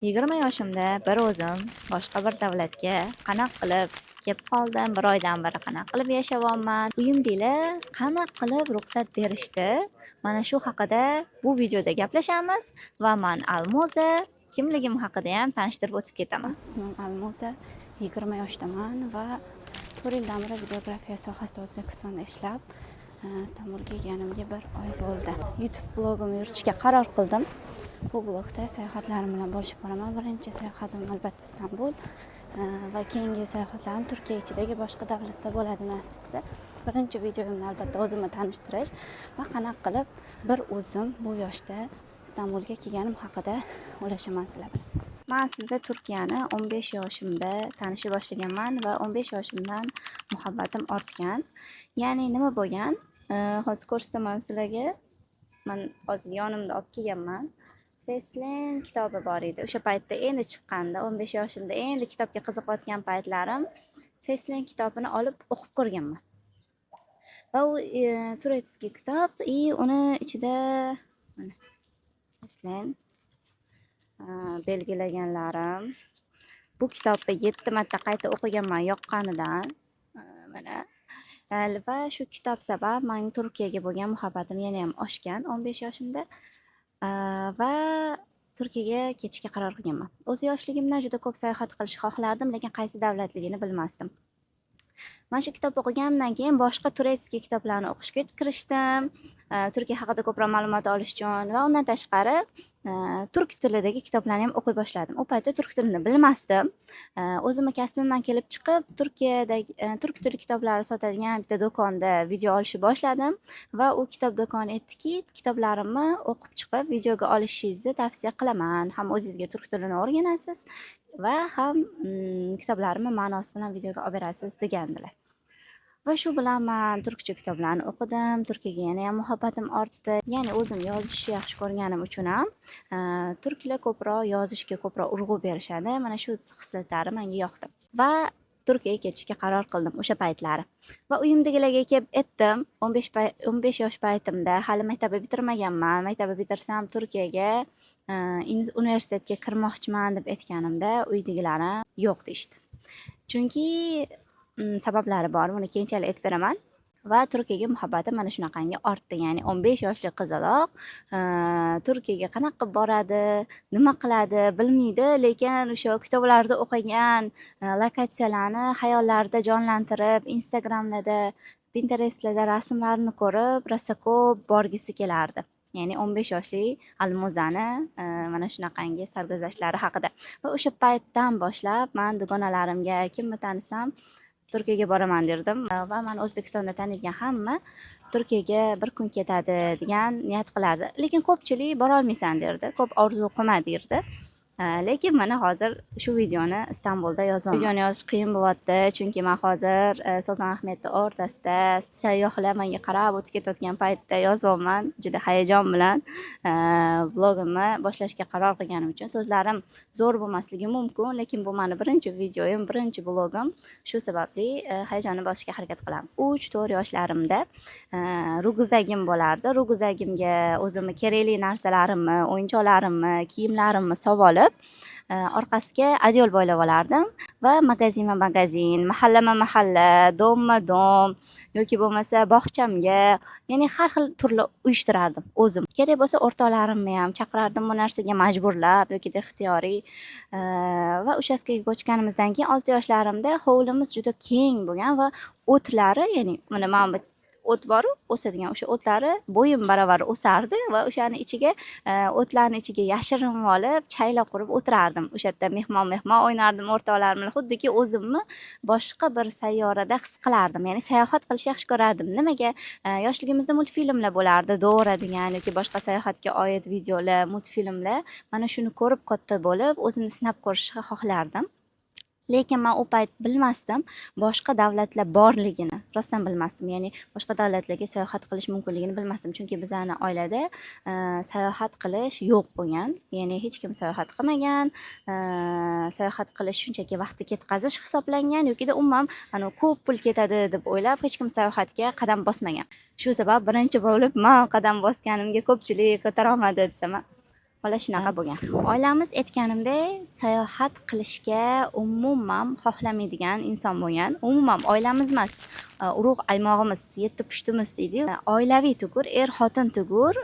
20 yoshimda bir o'zim boshqa bir davlatga qanaqa qilib kelib qoldim, bir oydan beri qanaqa qilib yashayapman, uyimdagilar qanaqa qilib ruxsat berishdi. Mana shu haqida bu videoda gaplashamiz va men Almoza kimligim haqida ham tanishtirib o'tib ketaman. Ismim Almoza, 20 yoshdaman va 4 yildan beri videografiya sohasida O'zbekistonda ishlab, Istanbulga kelganimga 1 oy bo'ldi. YouTube blogimni yuritishga qaror qildim. Bu blogda sayohatlarim bilan bo'lishib boraman. Birinchi sayohatim albatta Istanbul va keyingi sayohatlarim Turkiya ichidagi boshqa davlatda bo'ladi nasib qilsa. Birinchi videomni albatta o'zimni tanishtirish va qanaqa qilib bir o'zim bu yoshda Istanbulga kelganim haqida o'ylashaman sizlar bilan. Men aslida Turkiyani 15 yoshimda tanisha boshlaganman va 15 yoshimdan muhabbatim ortgan. Ya'ni nima bo'lgan? Hozir ko'rsataman sizlarga. Men hozir yonimda olib kelganman. Feslen kitobi bor edi. O'sha paytda endi chiqqanda, 15 yoshimda endi kitobga qiziqayotgan paytlarim Feslen kitobini olib o'qib ko'rganman. Va u turetskiy kitob, uni ichida mana Feslen belgilaganlarim. Bu kitobni 7 marta qayta o'qiganman yoqqanidan. Mana va shu kitob sabab mening Turkiyaga bo'lgan muhabbatim yana ham oshgan 15 yoshimda. Va Turkiyaga ketishga qaror qilganman. O'z yoshligimdan juda ko'p sayohat qilishni xohlardim, lekin qaysi davlatligini bilmasdim. Mana shu kitobni o'qiganimdan keyin boshqa turetskiy kitoblarni o'qishga kirishdim. Turkiya haqida ko'proq ma'lumot olish uchun va undan tashqari turk tilidagi kitoblarni ham o'qiy boshladim. U paytda turk tilini bilmasdim. O'zimni kasbimdan kelib chiqib, Turkiyadagi turk tili kitoblari sotadigan bitta do'konda video olishni boshladim va u kitob do'koni aytdiki, kitoblarimni o'qib chiqib videoga olishingizni tavsiya qilaman. Ham o'zingizga turk tilini o'rganasiz va ham kitoblarimni ma'nosi bilan videoga olib berasiz degandilar. Va shu bilan men turkcha kitoblarni o'qidim. Turkiyaga yana ham muhabbatim ortdi. Ya'ni o'zim yozishni yaxshi ko'rganim uchun ham turklar ko'proq yozishga ko'proq urg'u berishadi. Mana shu xislatlari menga yoqdi. Va Turkiyaga ketishga qaror qildim o'sha paytlari. Va uyimdagilarga kelib aytdim, 15 yosh paytimda hali maktabni bitirmaganman. Maktabni bitirsam Turkiyaga universitetga kirmoqchiman deb aytganimda, uydagilarim yo'q deyishdi. Chunki sabablari bor, buni keyinchalik aytib beraman. Va Turkiyaga muhabbatim mana shunaqangi ortdi. Ya'ni 15 yoshli qizaloq Turkiyaga qanaqa qilib boradi, nima qiladi bilmaydi, lekin o'sha kitoblarda o'qigan lokatsiyalarni xayollarida jonlantirib, Instagramlarda, Pinterestlarda rasmlarini ko'rib, rosa ko'p borgisi kelardi. Ya'ni 15 yoshli Almozani mana shunaqangi sarguzashtlari haqida. Va o'sha paytdan boshlab men dugonalarimga kimni tanisam Turkiyaga boraman derdim va men O'zbekistonda tanilgan hamma Turkiyaga bir kun ketadi degan niyat qilardi. Lekin ko'pchilik bora olmaysan derdi. Ko'p orzu qilma derdi. Lekin mana hozir shu videoni Istanbulda yozaman. Videoni yozish qiyin bo'lyapti, chunki men hozir Sultonahmetning o'rtasida sayyohlar menga qarab o'tib ketayotgan paytda yozyapman. Juda hayajon bilan blogimni boshlashga qaror qilganim uchun so'zlarim zo'r bo'lmasligi mumkin, lekin bu meni birinchi videoyim, birinchi blogim. Shu sababli hayajonni bosishga harakat qilamiz. 3-4 yoshlarimda ruguzagim bo'lardi. Ruguzagimga o'zimni kerakli narsalarimni, o'yinchoqlarimni, kiyimlarimni sovib olib, orqasiga adyol bo'ylab olardim va magazin, mahalla, dom yoki bo'lmasa bog'chamga, ya'ni har xil turli uyushtirardim o'zim. Kerak bo'lsa o'rtoqlarimni ham chaqirardim bu narsaga majburlab yoki ixtiyoriy. Va uchastkaga ko'chganimizdan keyin 6 yoshlarimda hovlimiz juda keng bo'lgan va o'tlari, ya'ni mana men o't bor, o'sadigan o'sha o'tlari bo'yim baravar o'sardi va o'shani ichiga o'tlarni ichiga yashirinib olib, chayla qurib o'tirardim. O'sha yerda mehmon o'ynardim o'rtoqlarim bilan, xuddiki o'zimni boshqa bir sayyorada his qilardim. Ya'ni sayohat qilishni yaxshi ko'rardim. Nimaga? Yoshligimizda multfilmlar bo'lardi, Dora degan yoki boshqa sayohatga oid videolar, multfilmlar. Mana shuni ko'rib katta bo'lib, o'zimni sinab ko'rishni xohlardim. Lekin men u payt bilmasdim boshqa davlatlar borligini, rostdan bilmasdim. Ya'ni boshqa davlatlarga sayohat qilish mumkinligini bilmasdim, chunki bizning oilada sayohat qilish yo'q bo'lgan. Ya'ni hech kim sayohat qilmagan. Sayohat qilish shunchaki vaqtni ketkazish hisoblangan yoki umuman ko'p pul ketadi deb o'ylab hech kim sayohatga qadam bosmagan. Shu sabab birinchi bo'lib men qadam bosganimga ko'pchilik ko'tara olmadi desam, bola shunaqa bo'lgan. Oilamiz aytganimdek sayohat qilishga umuman xohlamaydigan inson bo'lgan. Umuman oilamiz emas, urug' aymog'imiz, yetti pushtimiz deydi-yu. Oilaviy tugur, xotin tugur,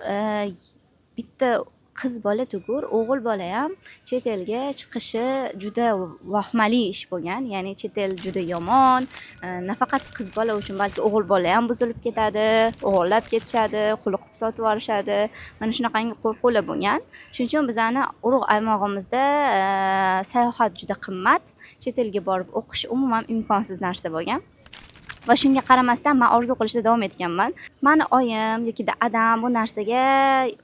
bitta qiz bola tugur, o'g'il bola ham chet elga chiqishi juda vahmali ish bo'lgan. Ya'ni chet el juda yomon. Nafaqat qiz bola uchun, balki o'g'il bola ham buzilib ketadi, o'g'irlab ketishadi, qulqib sotib yuborishadi. Mana shunaqangi qo'rquvlar bo'lgan. Shuning uchun bizani urug' aymog'imizda sayohat juda qimmat. Chet elga borib o'qish umuman imkonsiz narsa bo'lgan. Va shunga qaramasdan men orzu qilishda davom etganman. Mani oyim yoki dadam bu narsaga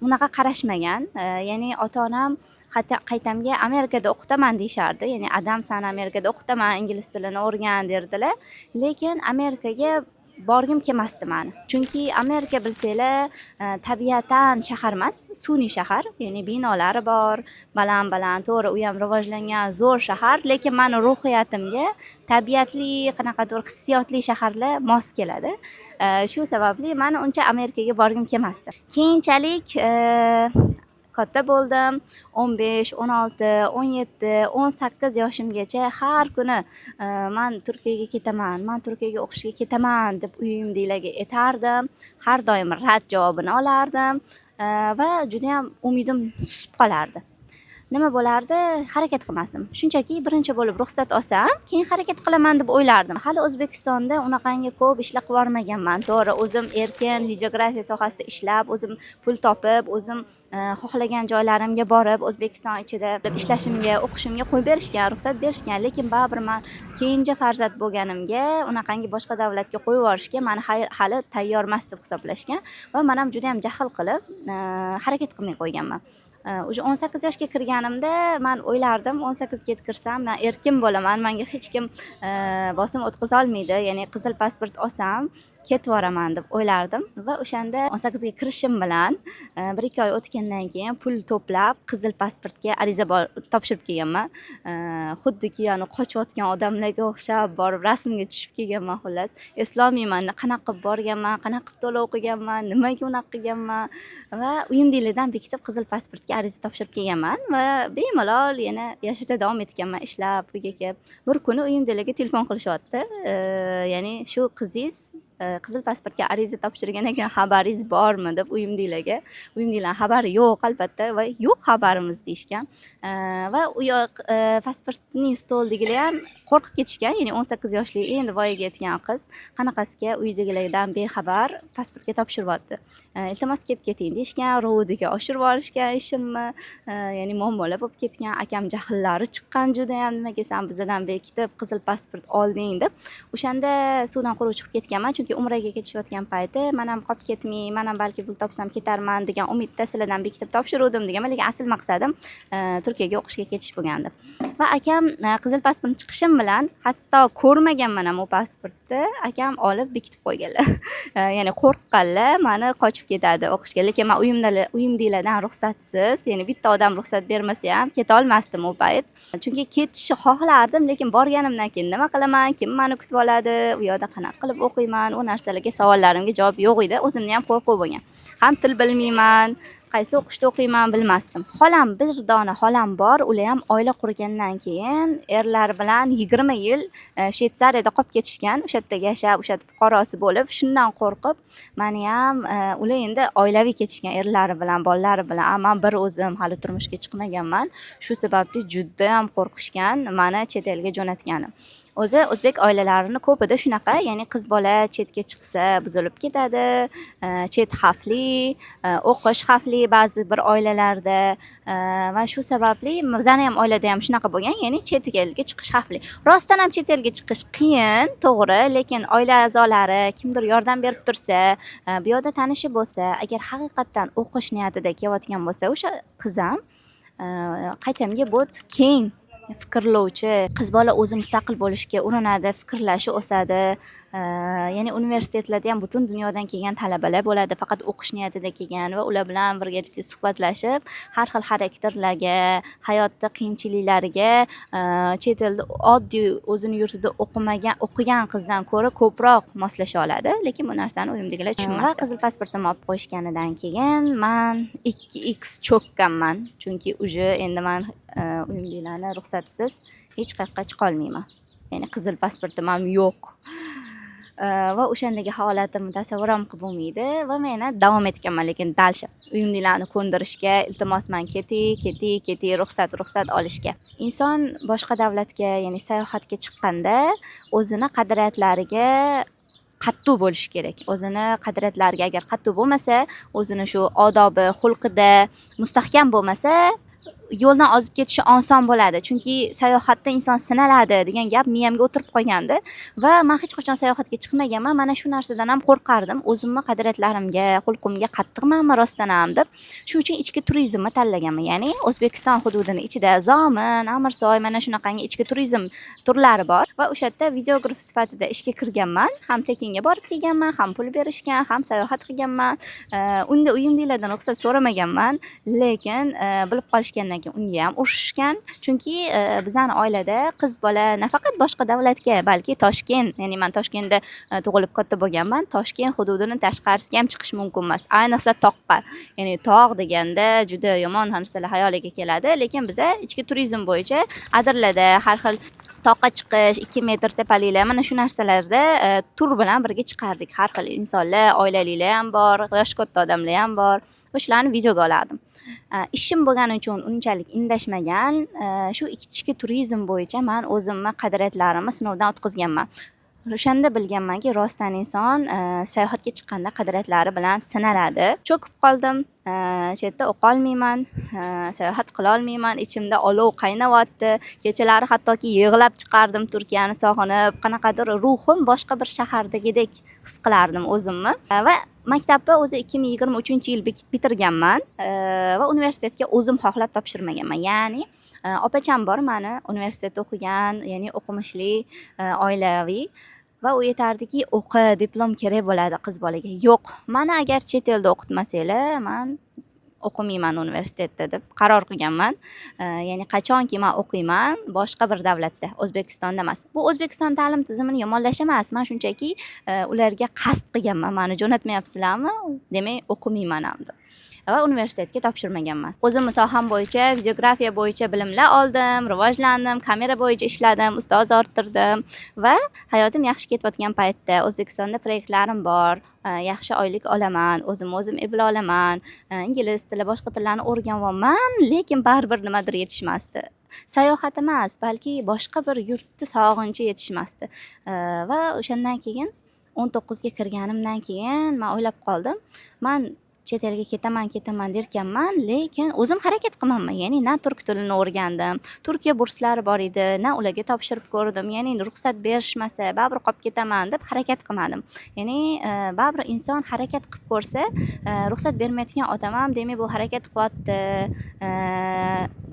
unaqa qarashmagan. Ya'ni ota-onam hatto qaytamga Amerikada o'qitaman deyishardi. Ya'ni adam seni Amerikada o'qitaman, ingliz tilini o'rgan derdilar. Lekin Amerikaga borgim kelmasdi meni. Chunki Amerika bilsanglar, tabiatan shahar emas, sun'iy shahar. Ya'ni binolari bor, baland-baland, to'g'ri, u ham rivojlangan zo'r shahar, lekin meni ruhiyatimga tabiatli, qanaqadir hissiyotli shaharlar mos keladi. Shu sababli meni uncha Amerikaga borgim kelmasdi. Keyinchalik katta bo'ldim. 15, 16, 17, 18 yoshimgacha har kuni men Turkiyaga ketaman, men Turkiyaga o'qishga ketaman deb uyimdagilarga aytardim. Har doim rad javobini olardim va juda ham umidim susib qolardi. Nima bo'lardi? Harakat qilmasdim. Shunchaki birinchi bo'lib ruxsat olsam, keyin harakat qilaman deb o'ylardim. Hali O'zbekistonda unaqangi ko'p ishlar qilib yormaganman. To'g'ri, o'zim erkin videografiya sohasida ishlab, o'zim pul topib, o'zim xohlagan joylarimga borib, O'zbekiston ichida ishlashimga, o'qishimga qo'yib berishgan, ruxsat berishgan, lekin baribir men keyingi farzand bo'lganimga unaqangi boshqa davlatga qo'yib yuborishga meni hali tayyor emas deb hisoblashgan va men ham juda ham jahl qilib harakat qilmay qo'yganman. O'sha 18 yoshga kirganimda men o'ylardim, 18 ga kirsam men erkin bo'laman, menga hech kim bosim o'tkaza olmaydi, ya'ni qizil pasport olsam ketib boraman deb o'ylardim va o'shanda 18 ga kirishim bilan 1-2 oy o'tgandan keyin pul to'plab qizil pasportga ariza topshirib kelganman. Xuddiki yani qochayotgan odamlarga o'xshab borib rasmga tushib kelganman xullas. Eslolmayman, qanaqa qilib borganman, qanaqa qilib to'lov qilganman, nimaga unaqa qilganman va uyimdagilardan bekitib qizil pasportga ariza topshirib kelganman va bemalol yana yashashda davom etganman, ishlab uyga kelib. Bir kuni uyimdagilarga telefon qilishyapti. Ya'ni shu qizingiz qizil pasportga ariza topshirgan ekan, xabaringiz bormi deb uyimdagilarga. Uyimdagilar xabari yo'q albatta va yo'q xabarimiz deyishgan. Va u yoq pasportning stoldagilar ham qo'rqib ketishgan. Ya'ni 18 yoshli endi voyaga yetgan qiz qanaqasiga uydagilardan bexabar pasportga topshiryapti. Iltimos kelib keting deyishgan, ro'diga oshirib yuborishgan ishimni. Ya'ni muammolar bo'lib ketgan, akam jahllari chiqqan juda ham, nimaga sen bizdan bekitib qizil pasport olding deb. O'shanda suvdan quruq chiqib ketganman, chunki umraga ketishayotgan payti men ham qolib ketmay, men ham balki pul topsam ketarman degan umidda sizlardan bekitib topshiruvdim deganman, lekin asl maqsadim Turkiyaga o'qishga ketish bo'lgandi. Va akam qizil pasport chiqishim bilan hatto ko'rmaganman ham u pasportni, akam olib bekitib qo'yganlar. Ya'ni qo'rqqanlar meni qochib ketadi o'qishga, lekin men uyimdagilardan ruxsatsiz, ya'ni bitta odam ruxsat bermasa ham keta olmasdim u payt. Chunki ketishni xohlardim, lekin borganimdan keyin nima qilaman, kim meni kutib oladi, u yoqda qanaqa qilib o'qiyman, u narsalarga savollarimga javob yo'q edi. O'zimda ham qo'rquv bo'lgan. Ham til bilmayman, qaysi o'qishda o'qiyman bilmasdim. Xolam, bir dona xolam bor, ular ham oila qurgandan keyin erlari bilan 20 yil Shvetsariyada qolib ketishgan, o'sha yerda yashab, o'sha fuqarosi bo'lib, shundan qo'rqib, meni ham ular endi oilaviy ketishgan erlari bilan, bolalari bilan, men bir o'zim hali turmushga chiqmaganman. Shu sababli juda ham qo'rqishgan, meni chet elga jo'natganim. O'zi o'zbek oilalarini ko'pida shunaqa, ya'ni qiz bola chetga chiqsa buzilib ketadi, chet xavfli, o'qish xavfli ba'zi bir oilalarda va shu sababli bizning ham oilada ham shunaqa bo'lgan, ya'ni chet elga chiqish xavfli. Rostdan ham chet elga chiqish qiyin, to'g'ri, lekin oila a'zolari kimdir yordam berib tursa, bu yoqda tanishi bo'lsa, agar haqiqatan o'qish niyatida kelayotgan bo'lsa, o'sha qiz ham qaytamga bo't keng fikrlovchi, qiz bola o'zi mustaqil bo'lishga urinadi, fikrlashi o'sadi. Ya'ni universitetlarda ham butun dunyodan kelgan talabalar bo'ladi, faqat o'qish niyatida kelgan va ular bilan birgalikda suhbatlashib, har xil xarakterlarga, hayotda qiyinchiliklariga chet elda oddiy o'zini yurtida o'qigan qizdan ko'ra ko'proq moslasha oladi, lekin bu narsani uyimdagilar tushunmasdi. Va qizil pasportimni olib qo'yishganidan keyin man 2x cho'kkanman, chunki uje endi man uyimdagilarni ruxsatisiz hech qayerga chiqa olmayman. Ya'ni qizil pasportim ham yo'q. Va o'shandagi holatimni tasavvur ham qilib bo'lmaydi va men yana davom etganman, lekin dalsha uyimdagilarni ko'ndirishga, iltimosman keting, ruxsat olishga. Inson boshqa davlatga, ya'ni sayohatga chiqqanda o'zini qadriyatlariga qattiq bo'lishi kerak. O'zini qadriyatlariga agar qattiq bo'lmasa, o'zini shu odobi, xulqida mustahkam bo'lmasa, yo'ldan ozib ketishi oson bo'ladi. Chunki sayohatda inson sinaladi degan gap miyamga o'tirib qolgandi va men hech qachon sayohatga chiqmaganman. Mana shu narsadan ham qo'rqardim. O'zimni qadriyatlarimga, xulqimga qattiqmanmi rostdan ham deb. Shuning uchun ichki turizmni tanlaganman. Ya'ni O'zbekiston hududini ichida Zomin, Amirsoy, mana shunaqangi ichki turizm turlari bor va o'sha yerda videograf sifatida ishga kirganman. Ham tekinga borib kelganman, ham pul berishgan, ham sayohat qilganman. Unda uyimdagilardan ruxsat so'ramaganman, lekin bilib qolishgandan keyin unga ham urishgan. Chunki bizning oilada qiz bola nafaqat boshqa davlatga, balki Toshkent, ya'ni men Toshkentda tug'ilib katta bo'lganman. Toshkent hududining tashqarisiga ham chiqish mumkin emas. Ayniqsa toqqa. Ya'ni tog' deganda juda yomon narsalar xayoliga keladi, lekin biz ichki turizm bo'yicha Adirlarda har xil toqqa chiqish, 2 metr tepaliklar, mana shu narsalarda tur bilan birga chiqardik. Har xil insonlar, oilalilar ham bor, yosh katta odamlar ham bor. Va shularni videoga olardim. Ishim bo'lgani uchun unchalik indashmagan, shu ichki turizm bo'yicha men o'zimni qadriyatlarimni sinovdan o'tkazganman. O'shanda bilganmanki, rostdan inson sayohatga chiqqanda qadriyatlari bilan sinaladi. Cho'kib qoldim. Shu yerda o'qolmayman, sayohat qila olmayman, ichimda olov qaynayapti. Kechalari hattoki yig'lab chiqardim Turkiyani sog'inib, qanaqadir ruhim boshqa bir shahardagidek his qilardim o'zimni. Va maktabni o'zi 2023-yil bitirganman va universitetga o'zim xohlab topshirmaganman. Ya'ni opacham bor meni universitetda o'qigan, ya'ni o'qimishli, oilaviy. Va u aytardiki, o'qi, diplom kerak bo'ladi qiz bolaga. Yo'q, meni agar chet elda o'qitmasanglar, men o'qimayman universitetda deb qaror qilganman. Ya'ni qachonki men o'qiyman, boshqa bir davlatda, O'zbekistonda emas. Bu O'zbekiston ta'lim tizimini yomonlash emas, men shunchaki ularga qasd qilganman. Meni jo'natmayapsizlarmi? Demak, o'qimayman ham deb. Va universitetga topshirmaganman. O'zimni soham bo'yicha, videografiya bo'yicha bilimlar oldim, rivojlandim, kamera bo'yicha ishladim, ustoz orttirdim va hayotim yaxshi ketayotgan paytda O'zbekistonda proyektlarim bor. Yaxshi oylik olaman, o'zim eplay olaman, ingliz tili, boshqa tillarni o'rganyapman, lekin baribir nimadir yetishmasdi. Sayohat emas, balki boshqa bir yurtni sog'inchi yetishmasdi. Va o'shandan keyin 19 ga kirganimdan keyin men o'ylab qoldim. Men chet elga ketaman derkanman, lekin o'zim harakat qilmayman. Ya'ni na turk tilini o'rgandim, Turkiya burslari bor edi, na ularga topshirib ko'rdim. Ya'ni ruxsat berishmasa, baribir qolib ketaman deb harakat qilmadim. Ya'ni baribir inson harakat qilib ko'rsa, ruxsat bermayotgan odam ham demak bu harakat qilyapti,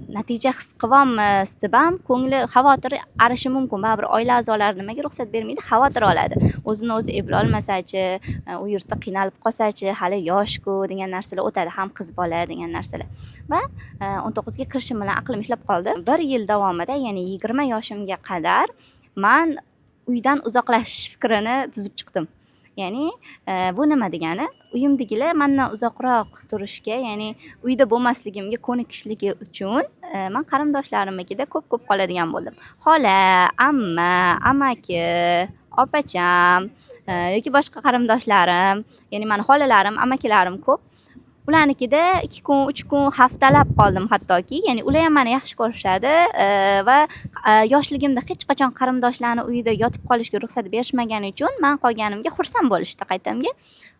natija his qilyapmiz deb ham ko'ngli xavotir arishi mumkin. Baribir oila a'zolari nimaga ruxsat bermaydi? Xavotir oladi. O'zini o'zi eplay olmasachi, u yurtda qiynalib qolsachi, hali yosh-ku degan narsalar o'tadi, ham qiz bola degan narsalar. Va 19 ga kirishim bilan aqlim ishlab qoldi. 1 yil davomida, ya'ni 20 yoshimga qadar men uydan uzoqlashish fikrini tuzib chiqdim. Ya'ni bu nima degani? Uyimdagilar mendan uzoqroq turishga, ya'ni uyda bo'lmasligimga ko'nikishligi uchun men qarindoshlarimnikida ko'p qoladigan bo'ldim. Xola, amma, amaki, opacham yoki boshqa qarindoshlarim, ya'ni meni xolalarim, amakilarim ko'p. Ularnikida 2 kun, 3 kun haftalab qoldim hattoki. Ya'ni ular ham meni yaxshi ko'rishadi va yoshligimda hech qachon qarindoshlarning uyida yotib qolishga ruxsat berishmagani uchun men qolganimga xursand bo'lishdi qaytamga.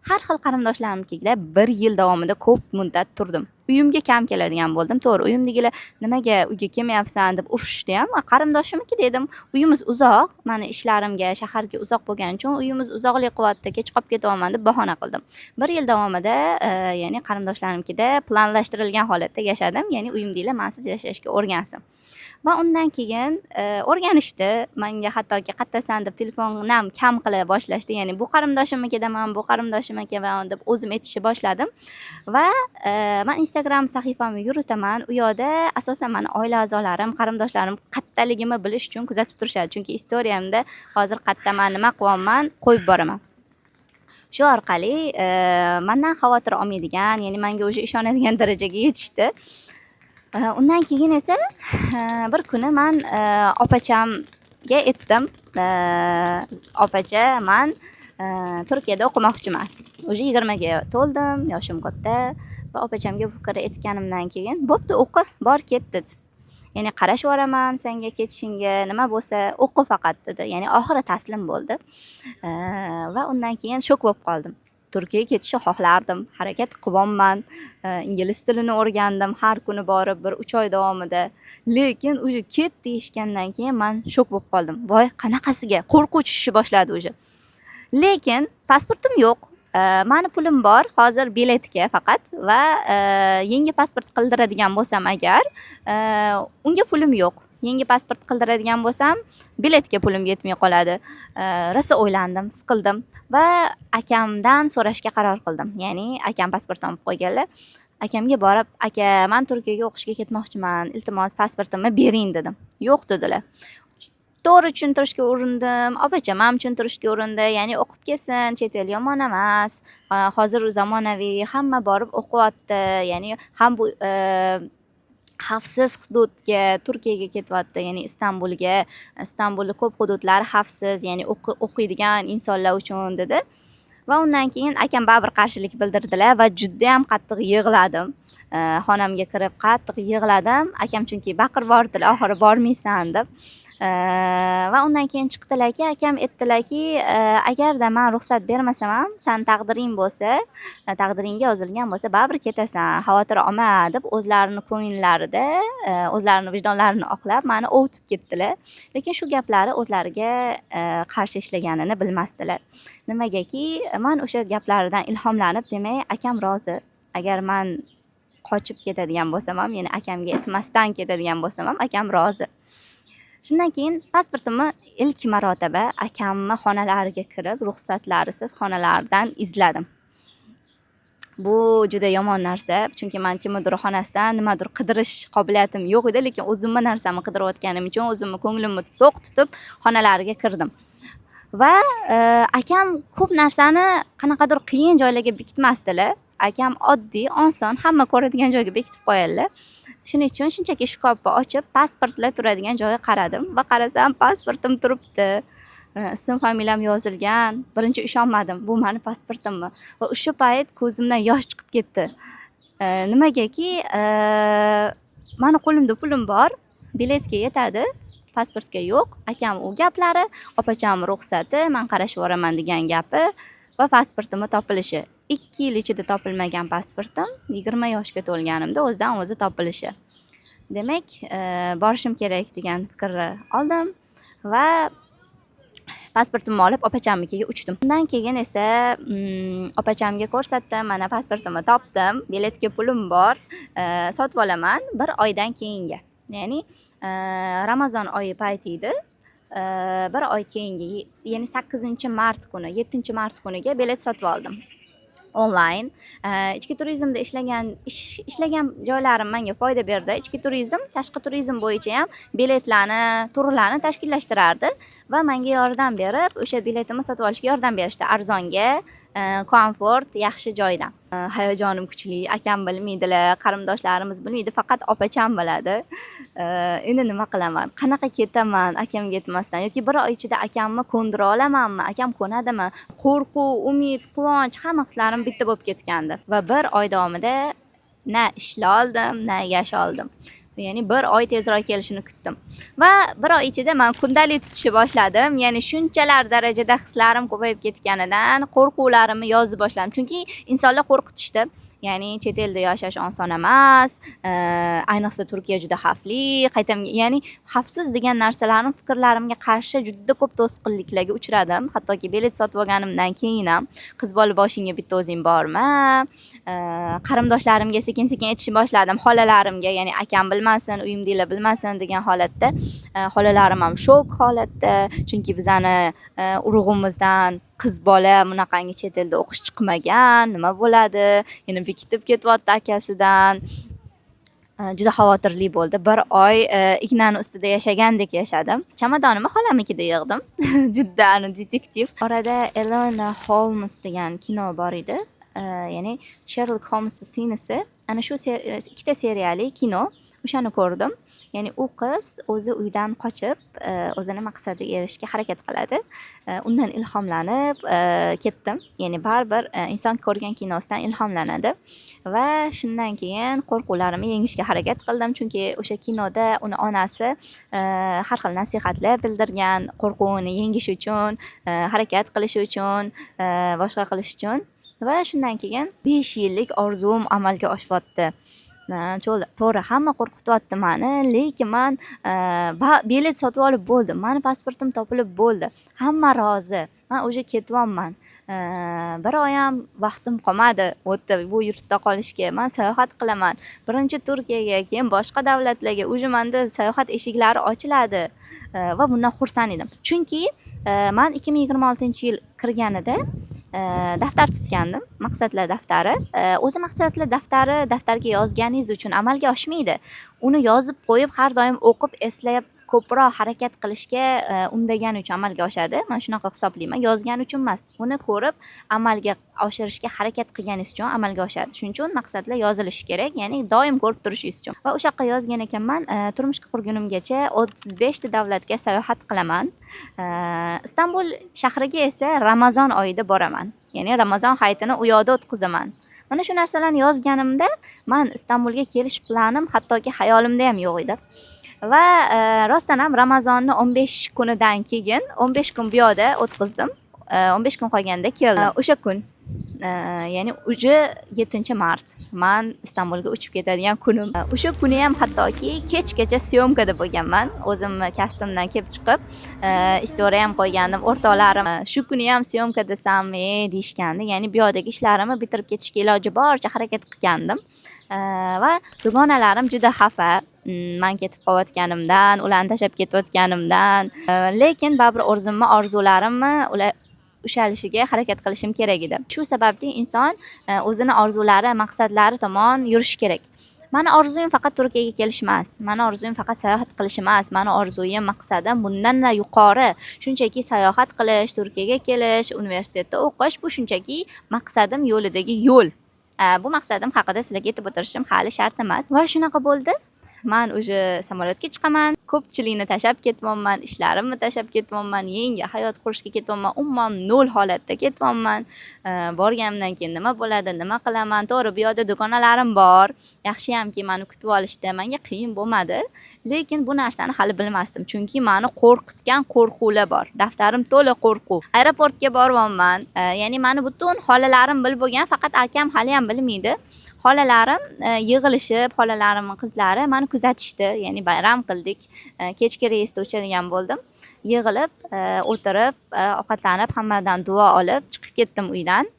Har xil qarindoshlarimnikiga 1 yil davomida ko'p muddat turdim. Uyimga kam keladigan bo'ldim. To'g'ri, uyimdagilar nimaga uyga kelmayapsan deb urishdi ham. Qarindoshimniki dedim, uyimiz uzoq, meni ishlarimga shaharga uzoq bo'lgani uchun uyimiz uzoqlik qilyapti, kech qolib ketaman deb bahona qildim. 1 yil davomida, ya'ni qarindoshlarimnikida planlashtirilgan holatda yashadim. Ya'ni uyimdagilar mensiz yashashga o'rgansin. va undan keyin o'rganishdi. Menga hattoki qayerdasan deb telefonam kam qila boshlashdi. Ya'ni bu qarindoshimnikidaman, bu qarindoshimnikiman deb o'zim aytishni boshladim. Va men Instagram sahifamni yuritaman. U yoqda asosan meni oila a'zolarim, qarindoshlarim qayerdaligimni bilish uchun kuzatib turishadi. Chunki istoriyamda hozir qayerdaman, nima qilyapman qo'yib boraman. Shu orqali mendan xavotir olmaydigan, ya'ni menga o'sha ishonadigan darajaga yetishdi. Undan keyin esa bir kuni men opachamga aytdim. Opacha, men Turkiyada o'qimoqchiman. O'sha 20 ga to'ldim, yoshim katta. Va opachamga bu fikrni aytganimdan keyin, "Bo'pti, o'qi, bor ket" dedi. Ya'ni qarashaveraman senga ketishingga, nima bo'lsa o'qi faqat dedi. Ya'ni oxiri taslim bo'ldi. Va undan keyin shok bo'lib qoldim. Turkiyaga ketishni xohlardim, harakat qilyapman, ingliz tilini o'rgandim har kuni borib 1-3 oy davomida. Lekin o'sha ket deyishgandan keyin men shok bo'lib qoldim. Voy, qanaqasiga? Qo'rquv tushishni boshladi o'sha. Lekin pasportim yo'q. Meni pulim bor hozir biletga faqat va yangi pasport qildiradigan bo'lsam agar, unga pulim yo'q. Yangi pasport qildiradigan bo'lsam, biletga pulim yetmay qoladi. Rosa o'ylandim, siqildim va akamdan so'rashga qaror qildim. Ya'ni akam pasport olib qo'yganlar. Akamga borib, "Aka, men Turkiyaga o'qishga ketmoqchiman. Iltimos pasportimni bering" dedim. "Yo'q" dedilar. To'g'ri tushuntirishga urindim, opacham ham tushuntirishga urindi. Ya'ni o'qib kelsin, chet el yomon emas. Hozir zamonaviy, hamma borib o'qiyapti. Ya'ni ham bu xavfsiz hududga, Turkiyaga ketyapti, ya'ni Istanbulga. Istanbulning ko'p hududlari xavfsiz, ya'ni o'qiydigan insonlar uchun dedi. Va undan keyin akam baribir qarshilik bildirdilar va juda ham qattiq yig'ladim. Xonamga kirib qattiq yig'ladim. Akam chunki baqirib bordilar, oxiri bormaysan deb. Va undan keyin chiqdilarki, akam aytdilarki, agarda men ruxsat bermasam ham, sen taqdiring bo'lsa, taqdiringga yozilgan bo'lsa, baribir ketasan, xavotir olma deb o'zlarini ko'ngillarida, o'zlarini vijdonlarini oqlab meni ovutib ketdilar. Lekin shu gaplari o'zlariga qarshi ishlaganini bilmasdilar. Nimagaki, men o'sha gaplaridan ilhomlanib, demak, akam rozi. Agar men qochib ketadigan bo'lsam ham, ya'ni akamga aytmasdan ketadigan bo'lsam ham, akam rozi. Shundan keyin pasportimni ilk marotaba akamni xonalariga kirib, ruxsatlarisiz xonalardan izladim. Bu juda yomon narsa, chunki men kimnidir xonasidan nimadir qidirish qobiliyatim yo'q edi, lekin o'zimni narsamni qidirayotganim uchun o'zimni ko'nglimni to'q tutib xonalariga kirdim. Va akam ko'p narsani qanaqadir qiyin joylarga bekitmasdilar. Akam oddiy, oson, hamma ko'radigan joyga bekitib qo'yadilar. Shuning uchun shunchaki shkafni ochib, pasportlar turadigan joyga qaradim va qarasam, pasportim turibdi. Ism familiyam yozilgan. Birinchi ishonmadim, bu meni pasportimmi? Va o'sha payt ko'zimdan yosh chiqib ketdi. Nimagaki, meni qo'limda pulim bor, biletga yetadi, pasportga yo'q. Akam u gaplari, opacham ruxsati, men qarashaveraman degan gapi va pasportimni topilishi. 2 yil ichida topilmagan pasportim 20 yoshga to'lganimda o'zidan o'zi topilishi. Demak, borishim kerak degan fikrni oldim va pasportimni olib opachamnikiga uchdim. Undan keyin esa opachamga ko'rsatdim, mana pasportimni topdim, biletga pulim bor, sotib olaman 1 oydan keyinga. Ya'ni Ramazon oyi payti edi. 1 oy keyingi, ya'ni 8-mart kuni, 7-mart kuniga bilet sotib oldim. Online. Ichki turizmda ishlagan joylarim menga foyda berdi. Ichki turizm, tashqi turizm bo'yicha ham biletlarni, turlarni tashkillashtirardi va menga yordam berib, o'sha biletimni sotib olishga yordam berishdi. Arzonga, komfort, yaxshi joydan. Hayajonim kuchli, akam bilmaydilar, qarindoshlarimiz bilmaydi, faqat opacham biladi. Endi nima qilaman? Qanaqa ketaman akamga aytmasdan yoki 1 oy ichida akamni ko'ndira olamanmi? Akam ko'nadimi? Qo'rquv, umid, quvonch, hamma hislarim bitta bo'lib ketgandi. Va 1 oy davomida na ishla oldim, na yash oldim. Ya'ni 1 oy tezroq kelishini kutdim. Va 1 oy ichida men kundalik tutishni boshladim. Ya'ni shunchalar darajada hislarim ko'payib ketganidan qo'rquvlarimni yozib boshladim. Chunki insonlar qo'rqitishdi. ya'ni chet elda yashash oson emas, ayniqsa Turkiya juda xavfli, ya'ni xavfsiz degan narsalarni fikrlarimga qarshi juda ko'p to'sqinliklarga uchradim. Hattoki bilet sotib olganimdan keyin ham qiz bola boshingga bitta o'zing borma, qarindoshlarimga sekin-sekin aytishni boshladim, xolalarimga, ya'ni akam bilmasin, uyimdagilar bilmasin degan holatda. Xolalarim ham shok holatda, chunki bizani urug'imizdan qiz bola bunaqangi chet elda o'qish chiqmagan, nima bo'ladi, yana bekitib ketyapti akasidan. Juda xavotirli bo'ldi. Bir oy ignani ustida yashagandek yashadim. Chamadonimni xolamnikida yig'dim. Juda detektiv. Orada Enola Holmes degan kino bor edi. Ya'ni Sherlock Holmes singlisi. Ana shu ikkita seriyali kino. O'shani ko'rdim. Ya'ni u qiz o'zi uydan qochib, o'zini maqsadiga erishishga harakat qiladi. Undan ilhomlanib ketdim. Ya'ni baribir inson ko'rgan kinosidan ilhomlanadi. Va shundan keyin qo'rquvlarimni yengishga harakat qildim, chunki o'sha kinoda uni onasi har xil nasihatlar bildirgan, qo'rquvini yengish uchun, harakat qilish uchun, boshqa qilish uchun. Va shundan keyin 5 yillik orzum amalga oshyapti. To'g'ri, hamma qo'rqityapti meni, lekin men bilet sotib olib bo'ldim. Meni pasportim topilib bo'ldi. Hamma rozi. Men o'sha ketyapman. Bir oy ham vaqtim qolmadi o'tdi bu yurtda qolishga. Men sayohat qilaman. Birinchi Turkiyaga, keyin boshqa davlatlarga. O'sha menda sayohat eshiklari ochiladi va bundan xursand edim. Chunki men 2026-yil kirganida daftar tutgandim, maqsadlar daftari. O'zi maqsadlar daftarga yozganingiz uchun amalga oshmaydi. Uni yozib qo'yib, har doim o'qib, eslab ko'proq harakat qilishga undagani uchun amalga oshadi. Men shunaqa hisoblayman. Yozgani uchun emas, uni ko'rib amalga oshirishga harakat qilganingiz uchun amalga oshadi. Shuning uchun maqsadlar yozilishi kerak, ya'ni doim ko'rib turishingiz uchun. Va o'sha yoqqa yozgan ekanman, turmushga qurgunimgacha 35 ta davlatga sayohat qilaman. Istanbul shahriga esa Ramazon oyida boraman. Ya'ni Ramazon hayitini u yoqda o'tkazaman. Mana shu narsalarni yozganimda, men Istanbulga kelish planim hattoki hayolimda ham yo'q edi. Va rostdan ham Ramazonni 15 kunidan keyin 15 kun bu yoqda o'tkazdim. 15 kun qolganda keldim. O'sha kun, ya'ni uje 7-mart men Istanbulga uchib ketadigan kunim. O'sha kuni ham hattoki kechgacha syomkada bo'lganman. O'zim kasbimdan kelib chiqib, istoriya ham qo'ygandim. O'rtoqlarim shu kuni ham syomka desammi deyishgandi. Ya'ni bu yoqdagi ishlarimni bitirib ketishga iloji boricha harakat qilgandim. Va dugonalarim juda xafa. Men ketib qolayotganimdan, ularni tashlab ketayotganimdan, lekin baribir orzularimni ular ushalishiga harakat qilishim kerak edi. Shu sababli inson o'zini orzulari, maqsadlari tomon yurish kerak. Meni orzuyim faqat Turkiyaga kelish emas. Meni orzuyim faqat sayohat qilish emas. Meni orzuyim, maqsadim bundan-da yuqori. Shunchaki sayohat qilish, Turkiyaga kelish, universitetda o'qish, bu shunchaki maqsadim yo'lidagi yo'l. Bu maqsadim haqida sizlarga aytib o'tirishim hali shart emas. Va shunaqa bo'ldi. Men o'sha samolyotga chiqaman, ko'pchilikni tashlab ketyapman, ishlarimni tashlab ketyapman, yangi hayot qurishga ketyapman, umuman nol holatda ketyapman. Borganimdan keyin nima bo'ladi, nima qilaman? To'g'ri, bu yoqda do'konalarim bor. Yaxshiyamki meni kutib olishdi, menga qiyin bo'lmadi, lekin bu narsani hali bilmasdim, chunki meni qo'rqitgan qo'rquvlar bor. Daftarim to'la qo'rquv. Aeroportga boryapman. Ya'ni meni butun xolalarim bilib bo'lgan, faqat akam hali ham bilmaydi. Xolalarim yig'ilishib, xolalarimning qizlari meni kuzatishdi, ya'ni bayram qildik. Kechki reysda uchadigan bo'ldim. Yig'ilib, o'tirib, ovqatlanib, hammadan duo olib chiqib ketdim uydan.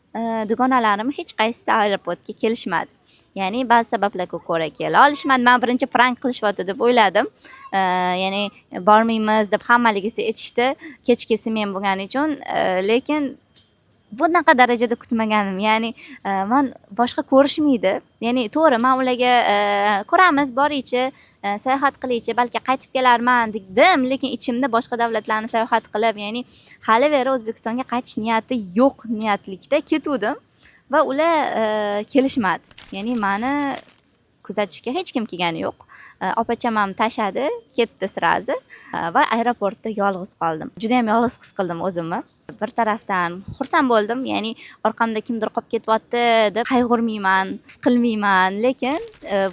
Dugonalarim hech qaysi aeroportga kelishmadi. Ya'ni ba'zi sabablarga ko'ra kela olishmadi. Men birinchi prank qilishyapti deb o'yladim. Ya'ni bormaymiz deb hammaligisi aytishdi. Kechkisi men bo'lgani uchun, lekin bunaqa darajada kutmaganim. Ya'ni men boshqa ko'rishmaydi. Ya'ni to'g'ri, men ularga ko'ramiz, boraychi, sayohat qilaychi, balki qaytib kelarman dedim, lekin ichimda boshqa davlatlarni sayohat qilib, ya'ni hali beri O'zbekistonga qaytish niyati yo'q niyatlikda ketuvdim va ular kelishmadi. Ya'ni meni kuzatishga hech kim kelgani yo'q. opacham ham tashadi, ketdi sirazi va aeroportda yolg'iz qoldim. Juda ham yolg'iz his qildim o'zimni. Bir tarafdan xursand bo'ldim, ya'ni orqamda kimdir qolib ketyapti deb qayg'urmayman, his qilmayman, lekin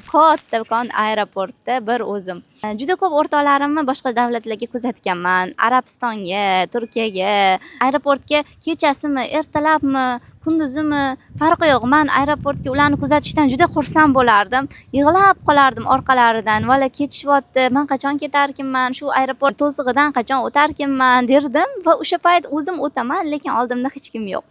kattakon aeroportda bir o'zim. Juda ko'p o'rtoqlarimni boshqa davlatlarga kuzatganman, Arabistonga, Turkiyaga. Aeroportga kechasimi, ertalabmi, kunduzimi farqi yo'q. Men aeroportga ularni kuzatishdan juda xursand bo'lardim. Yig'lab qolardim orqalaridan. Vala ketishyapti, men qachon ketarkinman, shu aeroport to'sig'idan qachon o'tarkinman derdim va o'sha payt o'zim o'taman, lekin oldimda hech kim yo'q.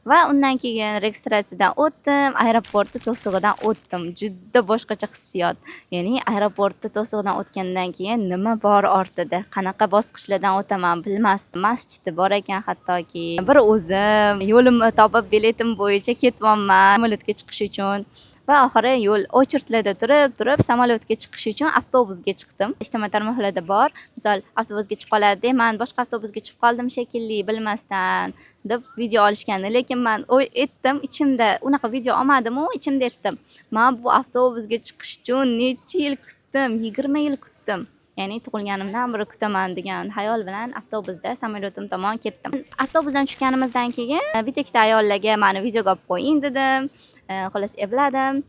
Va undan keyin registratsiyadan o'tdim, aeroportda to'sig'idan o'tdim. Juda boshqacha hissiyot. Ya'ni aeroportda to'sig'idan o'tgandan keyin nima bor ortida, qanaqa bosqichlardan o'taman bilmasdim. Masjidi bor ekan hattoki. Bir o'zim yo'limni topib biletim bo'yicha ketyapman samolyotga chiqish uchun. Va oxiri yo'l очередlarda turib samolyotga chiqish uchun avtobusga chiqdim. Ijtimoiy tarmoqlarda bor. Misol avtobusga chiqib qoladi, men boshqa avtobusga chiqib qoldim shekilli bilmasdan deb video olishgandi, lekin men aytdim ichimda, unaqa video olmadim-u, ichimda aytdim. Men bu avtobusga chiqish uchun necha yil kutdim, 20 yil kutdim. Ya'ni tug'ilganimdan beri kutaman degan xayol bilan avtobusda samolyotim tomon ketdim. Avtobusdan tushganimizdan keyin bitta ayollarga meni videoga olib qo'ying dedim. Xolos ebladim.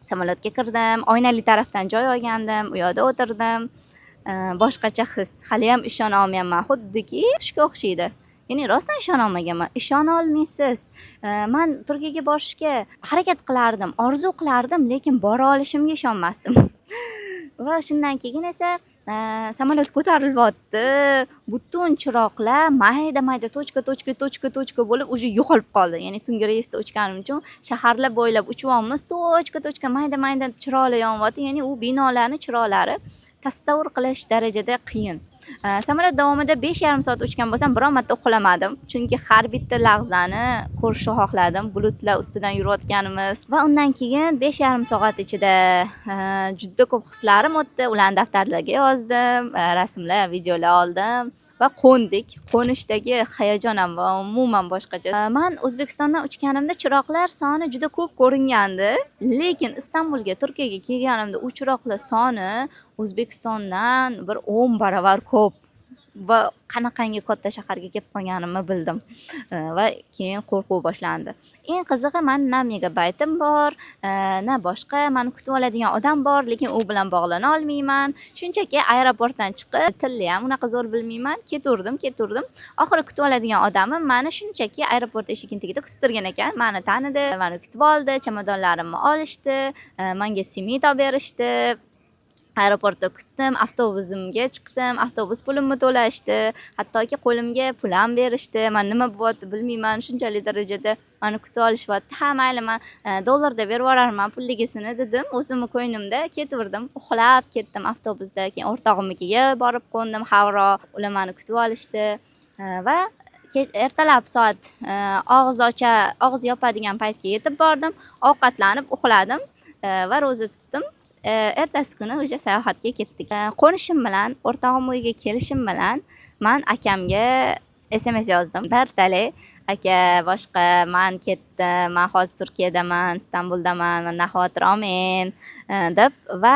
Samolyotga kirdim, oynali tarafdan joy olgandim, u yoqda o'tirdim. Boshqacha his. Hali ham ishona olmayapman, xuddiki tushga o'xshaydi. Ya'ni rostdan ishona olmaganman. Ishona olmaysiz. Men Turkiyaga borishga harakat qilardim, orzu qilardim, lekin bora olishimga ishonmasdim. Va shundan keyin esa samolyot ko'tarilyapti. Butun chiroqlar mayda tochka bo'lib уже yo'qolib qoldi. Ya'ni tungi reysda uchganim uchun shaharlar bo'ylab uchyapmiz, tochka mayda chiroqlar yonyapti. Ya'ni u binolarning chiroqlari tasavvur qilish darajada qiyin. Samolyot davomida 5,5 soat uchgan bo'lsam, biron marta uxlamadim. Chunki har bitta lahzani ko'rishni xohladim. Bulutlar ustidan yurayotganimiz va undan keyin 5,5 soat ichida juda ko'p hislarim o'tdi. Ularni daftarlarga yozdim, rasmlar, videolar oldim va qo'ndik. Qo'nishdagi hayajon ham umuman boshqacha. Men O'zbekistondan uchganimda chiroqlar soni juda ko'p ko'ringandi, lekin Istanbulga, Turkiyaga kelganimda u chiroqlar soni O'zbekistondan bir 10 barobar ko'p. Va qanaqangi katta shaharga kelib qolganimni bildim. Va keyin qo'rquv boshlandi. Eng qizig'i, men na megabaytim bor, na boshqa meni kutib oladigan odam bor, lekin u bilan bog'lana olmayman. Shunchaki aeroportdan chiqib, tilni ham unaqa zo'r bilmayman, keturdim. Oxiri kutib oladigan odamim meni shunchaki aeroport eshigini tagida kutib turgan ekan. Meni tanidi, meni kutib oldi, chamadonlarimni olishdi, menga simiy olib berishdi. Aeroportda kutdim, avtobusimga chiqdim, avtobus pulimni to'lashdi, hattoki qo'limga pul ham berishdi. Men nima bo'lyapti bilmayman, shunchalik darajada meni kutib olishyapti. Ha, mayli, men dollarda berib yuborarman pulligisini dedim, o'zimni qo'ynimda ketdim, uxlab ketdim avtobusda. Keyin o'rtog'imnikiga borib qo'ndim, Havro, ular meni kutib olishdi va ertalab soat og'iz yopadigan paytga yetib bordim, ovqatlanib uxladim va ro'za tutdim. Ertasi kuni o'sha sayohatga ketdik. Qo'nishim bilan, o'rtog'im uyiga kelishim bilan men akamga SMS yozdim. Dartale, aka, boshqa men ketdim, men hozir Turkiyadaman, Istanbuldaman, mendan xavotir olmang deb va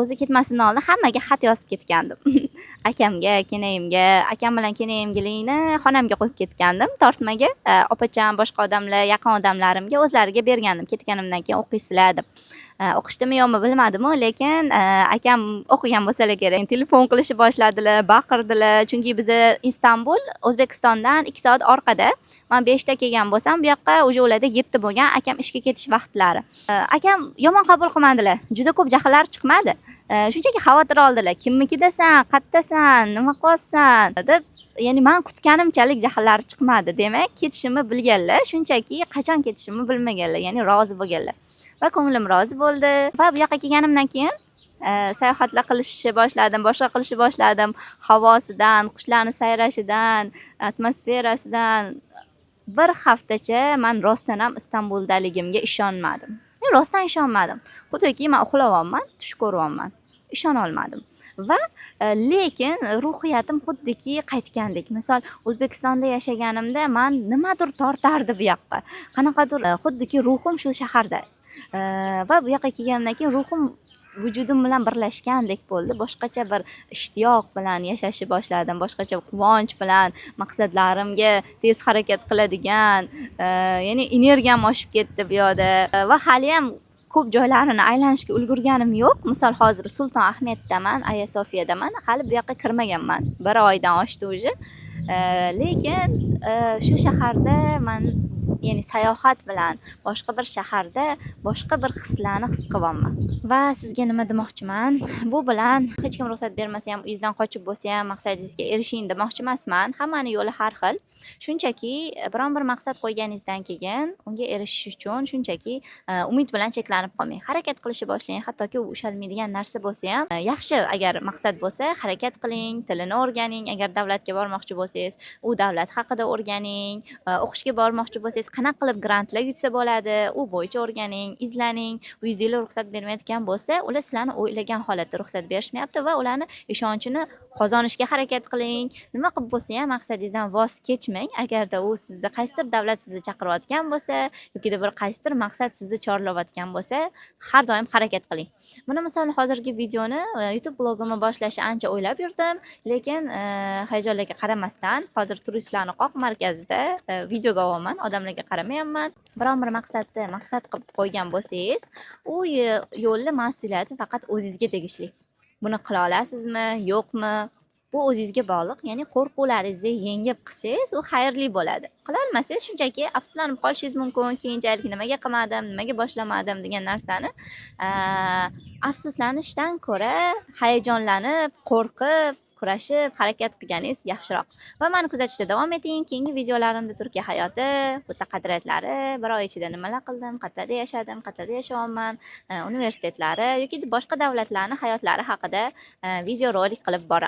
o'zi ketmasidan oldin hammaga xat yozib ketgandim. Akamga, kenayimga, akam bilan kenayimgilikni xonamga qo'yib ketgandim, tortmaga. Opacham, boshqa odamlar, yaqin odamlarimga o'zlariga bergandim. Ketganimdan keyin o'qiysizlar deb. O'qishdimi yo'qmi bilmadim-ku, lekin akam o'qigan bo'lsalar kerak. Telefon qilishni boshladilar, baqirdilar, chunki biz Istanbul O'zbekistondan 2 soat orqada. Men 5 da kelgan bo'lsam, bu yoqqa o'sha ularda 7 bo'lgan, akam ishga ketish vaqtlari. Akam yomon qabul qilmadilar. Juda ko'p jahllar chiqmadi. Shunchaki xavotir oldilar. Kimnikidasan, qayerdasan, nima qilyapsan deb. Ya'ni men kutganimchalik jahllar chiqmadi. Demak, ketishimni bilganlar, shunchaki qachon ketishimni bilmaganlar, ya'ni rozi bo'lganlar. Va ko'nglim rozi bo'ldi. Va bu yoqqa kelganimdan keyin sayohatlar qilishni boshladim, boshqa qilishni boshladim. Havosidan, qushlarning sayrashidan, atmosferasidan bir haftacha men rostdan ham Istanbuldaligimga ishonmadim. Rostdan ishonmadim. Xuddiki men uxlayapman, tush ko'ryapman. Ishona olmadim. Va lekin ruhiyatim xuddiki qaytgandek. Misol O'zbekistonda yashaganimda men nimadir tortardi bu yoqqa. Qanaqadir xuddiki ruhim shu shaharda. Va bu yoqqa kelgandan keyin ruhim vujudim bilan birlashgandek bo'ldi. Boshqacha bir ishtiyoq bilan yashashni boshladim. Boshqacha quvonch bilan maqsadlarimga tez harakat qiladigan, ya'ni energiyam oshib ketdi bu yoqda va hali ham ko'p joylarini aylanishga ulgurganim yo'q. Misol hozir Sulton Ahmeddaman, Aya Sofiyadaman. Hali bu yoqqa kirmaganman. 1 oydan oshdi уже. Lekin shu shaharda men ya'ni sayohat bilan boshqa bir shaharda boshqa bir hislarni his qilyapman. Va sizga nima demoqchiman? Bu bilan hech kim ruxsat bermasa ham, uyingizdan qochib bo'lsa ham maqsadingizga erishing demoqchi emasman. Hammaning yo'li har xil. Shunchaki biron bir maqsad qo'yganingizdan keyin unga erishish uchun shunchaki umid bilan cheklanib qolmang. Harakat qilishni boshlang. Hattoki u ushalmaydigan narsa bo'lsa ham, yaxshi agar maqsad bo'lsa, harakat qiling, tilini o'rganing. Agar davlatga bormoqchi bo'lsangiz, u davlat haqida o'rganing. O'qishga bormoqchi bo'lsangiz, qanaqa qilib grantlar yutsa bo'ladi, u bo'yicha o'rganing, izlaning. Uyingizda ruxsat bermayotgan bo'lsa, ular sizlarni o'ylagan holatda ruxsat berishmayapti va ularni ishonchini qozonishga harakat qiling. Nima qilib bo'lsa ham maqsadingizdan voz kechmang. Agarda u sizni qaysidir davlat sizni chaqirayotgan bo'lsa, yoki bir qaysidir maqsad sizni chorlayotgan bo'lsa, har doim harakat qiling. Mana misol hozirgi videoni YouTube blogimni boshlashni ancha o'ylab yurdim, lekin hayajonlarga qaramasdan hozir turistlarning qoq markazida videoga olaman, odamlarga qaramayapman. Biron bir maqsad qilib qo'ygan bo'lsangiz, u yo'lni mas'uliyati faqat o'zingizga tegishli. Buni qila olasizmi, yo'qmi? Bu o'zingizga bog'liq. Ya'ni qo'rquvlaringizni yengib qilsangiz, u xayrli bo'ladi. Qila olmasangiz, shunchaki afsuslanib qolishingiz mumkin. Keyinchalik nimaga qilmadim, nimaga boshlamadim degan narsani afsuslanishdan ko'ra hayajonlanib, qo'rqib, kurashib, harakat qilganingiz yaxshiroq. Va meni kuzatishda davom eting. Keyingi videolarimda Turkiya hayoti, o'ta qadriyatlari, 1 oy ichida nimalar qildim, qayerda yashadim, qayerda yashayapman, universitetlari yoki boshqa davlatlarning hayotlari haqida video rolik qilib boraman.